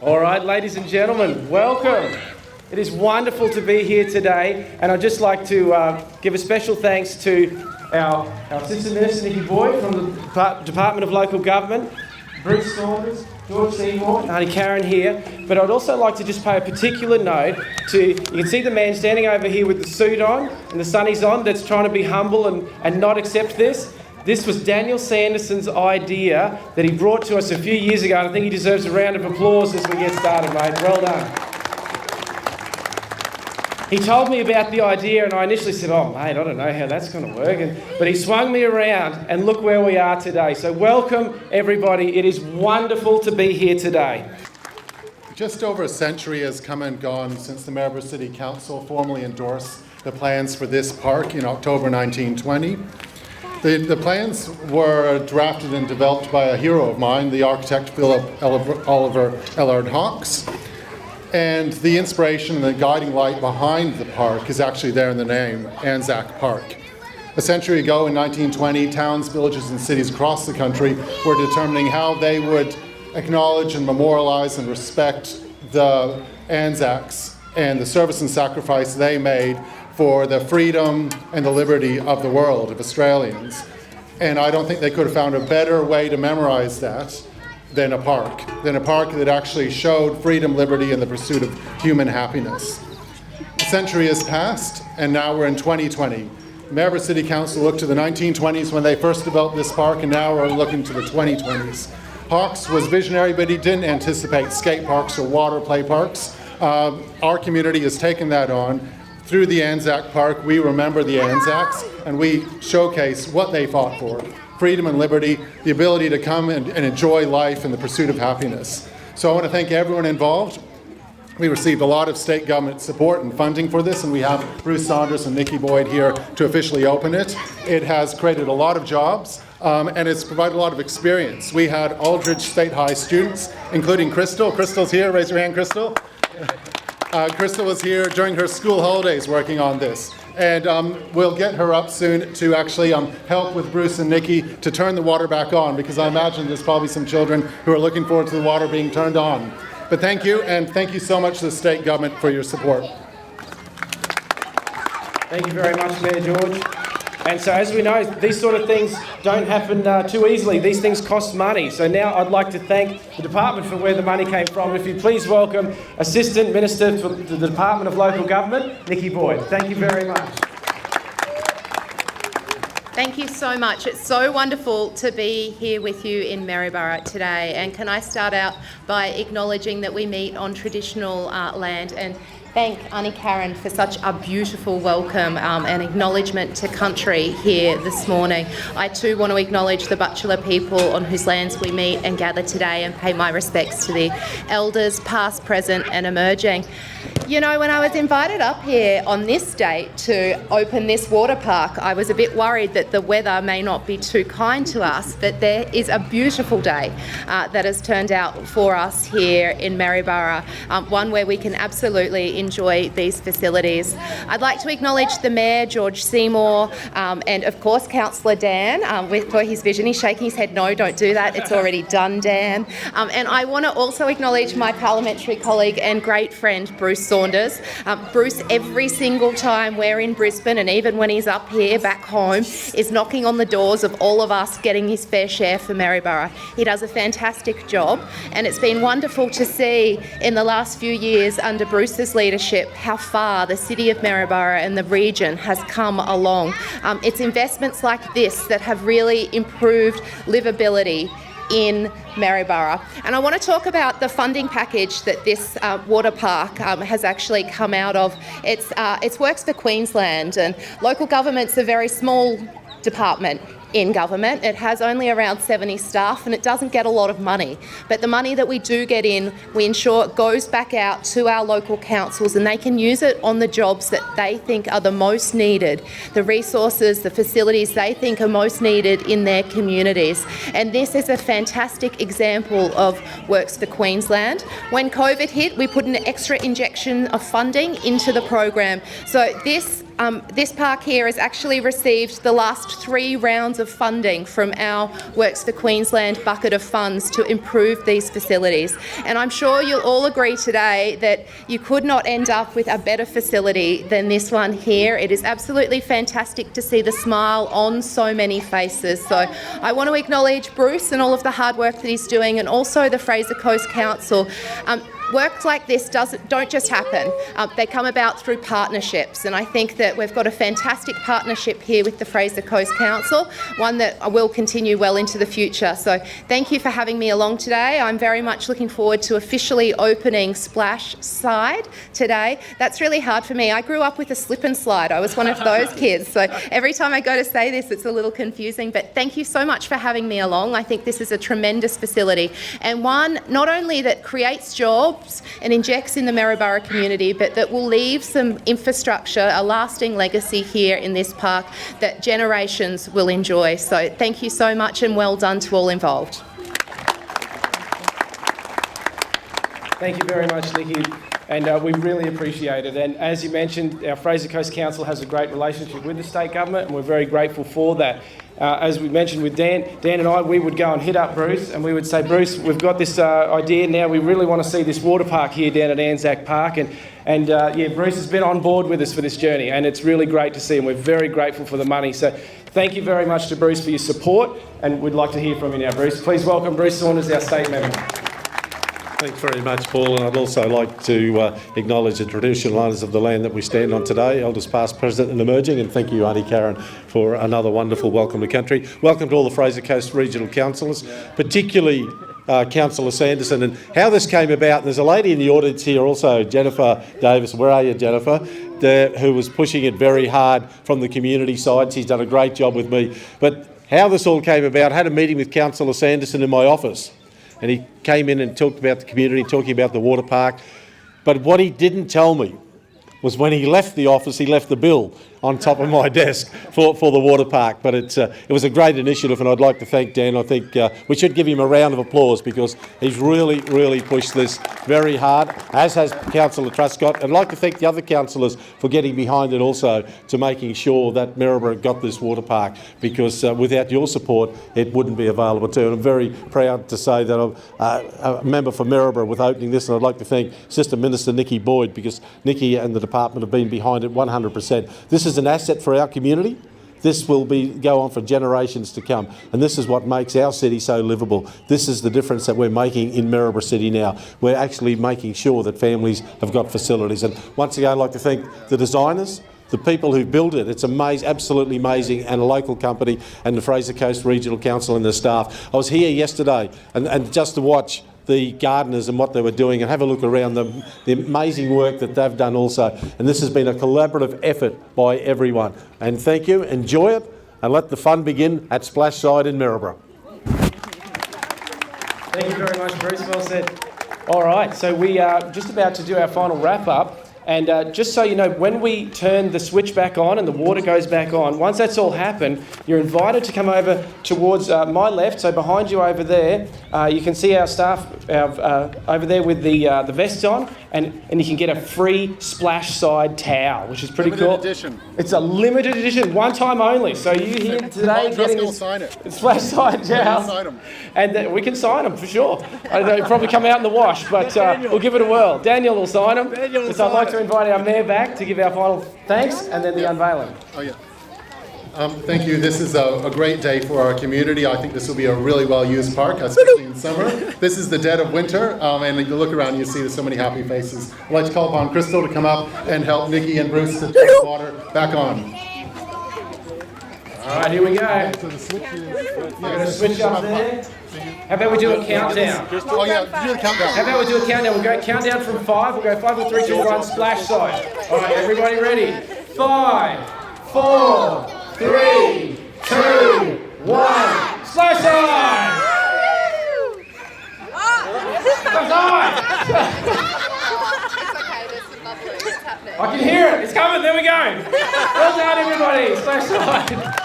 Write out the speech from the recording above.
All right, ladies and gentlemen, welcome. It is wonderful to be here today, and I'd just like to give a special thanks to our Assistant Minister, Nikki Boyd, from the Department of Local Government, Bruce Saunders, George Seymour, and Auntie Karen here. But I'd also like to just pay a particular note to, you can see the man standing over here with the suit on and the sunnies on that's trying to be humble and not accept this. This was Daniel Sanderson's idea that he brought to us a few years ago, and I think he deserves a round of applause as we get started, mate. Well done. He told me about the idea and I initially said, oh mate, I don't know how that's going to work. But he swung me around and look where we are today. So welcome everybody. It is wonderful to be here today. Just over a century has come and gone since the Maryborough City Council formally endorsed the plans for this park in October 1920. The plans were drafted and developed by a hero of mine, the architect Philip Oliver Ellard Hawkes. And the inspiration and the guiding light behind the park is actually there in the name, Anzac Park. A century ago in 1920, towns, villages and cities across the country were determining how they would acknowledge and memorialize and respect the Anzacs and the service and sacrifice they made for the freedom and the liberty of the world, of Australians. And I don't think they could have found a better way to memorize that than a park that actually showed freedom, liberty, and the pursuit of human happiness. A century has passed, and now we're in 2020. Maryborough City Council looked to the 1920s when they first developed this park, and now we're looking to the 2020s. Hawkes was visionary, but he didn't anticipate skate parks or water play parks. Our community has taken that on. Through the Anzac Park, we remember the Anzacs, and we showcase what they fought for. Freedom and liberty, the ability to come and enjoy life and the pursuit of happiness. So I want to thank everyone involved. We received a lot of state government support and funding for this, and we have Bruce Saunders and Nikki Boyd here to officially open it. It has created a lot of jobs, and it's provided a lot of experience. We had Aldridge State High students, including Crystal. Crystal's here, raise your hand, Crystal. Crystal was here during her school holidays working on this. And we'll get her up soon to actually help with Bruce and Nikki to turn the water back on, because I imagine there's probably some children who are looking forward to the water being turned on. But thank you, and thank you so much to the state government for your support. Thank you very much, Mayor George. And so as we know, these sort of things don't happen too easily. These things cost money. So now I'd like to thank the department for where the money came from. If you please welcome Assistant Minister for the Department of Local Government, Nikki Boyd. Thank you very much. Thank you so much. It's so wonderful to be here with you in Maryborough today. And can I start out by acknowledging that we meet on traditional land, and thank Auntie Karen for such a beautiful welcome and acknowledgement to country here this morning. I too want to acknowledge the Butchulla people on whose lands we meet and gather today, and pay my respects to the elders past, present and emerging. You know, when I was invited up here on this date to open this water park, I was a bit worried that the weather may not be too kind to us, but there is a beautiful day that has turned out for us here in Maryborough, one where we can absolutely enjoy these facilities. I'd like to acknowledge the Mayor, George Seymour, and of course Councillor Dan for his vision. He's shaking his head, no, don't do that, it's already done, Dan. And I want to also acknowledge my parliamentary colleague and great friend, Bruce Saunders. Bruce, every single time we're in Brisbane, and even when he's up here back home, is knocking on the doors of all of us getting his fair share for Maryborough. He does a fantastic job, and it's been wonderful to see in the last few years under Bruce's leadership how far the city of Maryborough and the region has come along. It's investments like this that have really improved livability in Maryborough. And I want to talk about the funding package that this water park has actually come out of. It's Works for Queensland, and local government's a very small department in government. It has only around 70 staff and it doesn't get a lot of money. But the money that we do get in, we ensure it goes back out to our local councils and they can use it on the jobs that they think are the most needed, the resources, the facilities they think are most needed in their communities. And this is a fantastic example of Works for Queensland. When COVID hit, we put an extra injection of funding into the program. So this This park here has actually received the last 3 rounds of funding from our Works for Queensland bucket of funds to improve these facilities. And I'm sure you'll all agree today that you could not end up with a better facility than this one here. It is absolutely fantastic to see the smile on so many faces. So I want to acknowledge Bruce and all of the hard work that he's doing, and also the Fraser Coast Council. Work like this don't just happen. They come about through partnerships, and I think that we've got a fantastic partnership here with the Fraser Coast Council, one that will continue well into the future. So thank you for having me along today. I'm very much looking forward to officially opening SplashSide today. That's really hard for me. I grew up with a slip and slide. I was one of those kids. So every time I go to say this, it's a little confusing. But thank you so much for having me along. I think this is a tremendous facility, and one not only that creates jobs and injects in the Maryborough community, but that will leave some infrastructure, a lasting legacy here in this park that generations will enjoy. So thank you so much, and well done to all involved. Thank you very much, Nikki, and we really appreciate it. And as you mentioned, our Fraser Coast Council has a great relationship with the state government, and we're very grateful for that. As we mentioned with Dan and I, we would go and hit up Bruce, and we would say, Bruce, we've got this idea now. We really want to see this water park here down at Anzac Park. And Bruce has been on board with us for this journey, and it's really great to see, and we're very grateful for the money. So thank you very much to Bruce for your support, and we'd like to hear from you now, Bruce. Please welcome Bruce Saunders, our state member. Thanks very much, Paul, and I'd also like to acknowledge the traditional owners of the land that we stand on today, elders past, present and emerging, and thank you, Auntie Karen, for another wonderful welcome to country. Welcome to all the Fraser Coast Regional Councillors, particularly Councillor Sanderson, and how this came about. And there's a lady in the audience here also, Jennifer Davis. Where are you, Jennifer? Who was pushing it very hard from the community side. She's done a great job with me. But how this all came about, I had a meeting with Councillor Sanderson in my office, and he came in and talked about the community, talking about the water park. But what he didn't tell me was when he left the office, he left the bill on top of my desk for the water park. But it was a great initiative, and I'd like to thank Dan. I think we should give him a round of applause, because he's really, really pushed this very hard, as has Councillor Truscott. I'd like to thank the other councillors for getting behind it also, to making sure that Maryborough got this water park, because without your support, it wouldn't be available too. And I'm very proud to say that I'm a member for Maryborough with opening this, and I'd like to thank Sister Minister Nikki Boyd, because Nikki and the department have been behind it 100%. This is an asset for our community. This will go on for generations to come, and this is what makes our city so livable. This is the difference that we're making in Maryborough City now. We're actually making sure that families have got facilities. And once again, I'd like to thank the designers, the people who built it. It's amazing, absolutely amazing, and a local company, and the Fraser Coast Regional Council and the staff. I was here yesterday and just to watch the gardeners and what they were doing, and have a look around the amazing work that they've done also. And this has been a collaborative effort by everyone. And thank you, enjoy it, and let the fun begin at SplashSide in Maryborough. Thank you very much, Bruce. Well said. All right, so we are just about to do our final wrap-up. And just so you know, when we turn the switch back on and the water goes back on, once that's all happened, you're invited to come over towards my left. So behind you over there, you can see our staff over there with the vests on, and you can get a free SplashSide towel, which is pretty cool. Limited edition. It's a limited edition, one time only. So you here today getting this SplashSide towel, and we can sign them for sure. I don't know, it'll probably come out in the wash, but we'll give it a whirl. Daniel will sign them. So I'd like to invite our Mayor back to give our final thanks, and then the unveiling. Oh yeah. Thank you. This is a great day for our community. I think this will be a really well-used park, especially in summer. This is the dead of winter, and you look around, you see there's so many happy faces. I'd like to call upon Crystal to come up and help Nikki and Bruce to turn the water back on. All right, here we go. We're going to switch up there. How about we do a countdown? Oh yeah, do the countdown. How about we do a countdown? We'll go countdown from 5. We'll go 5, 4, 3, 2, 1, SplashSide. All right, everybody ready? 5, 4, 3, 2, 1, SplashSide! I can hear it. It's coming. There we go. Well done, everybody. SplashSide.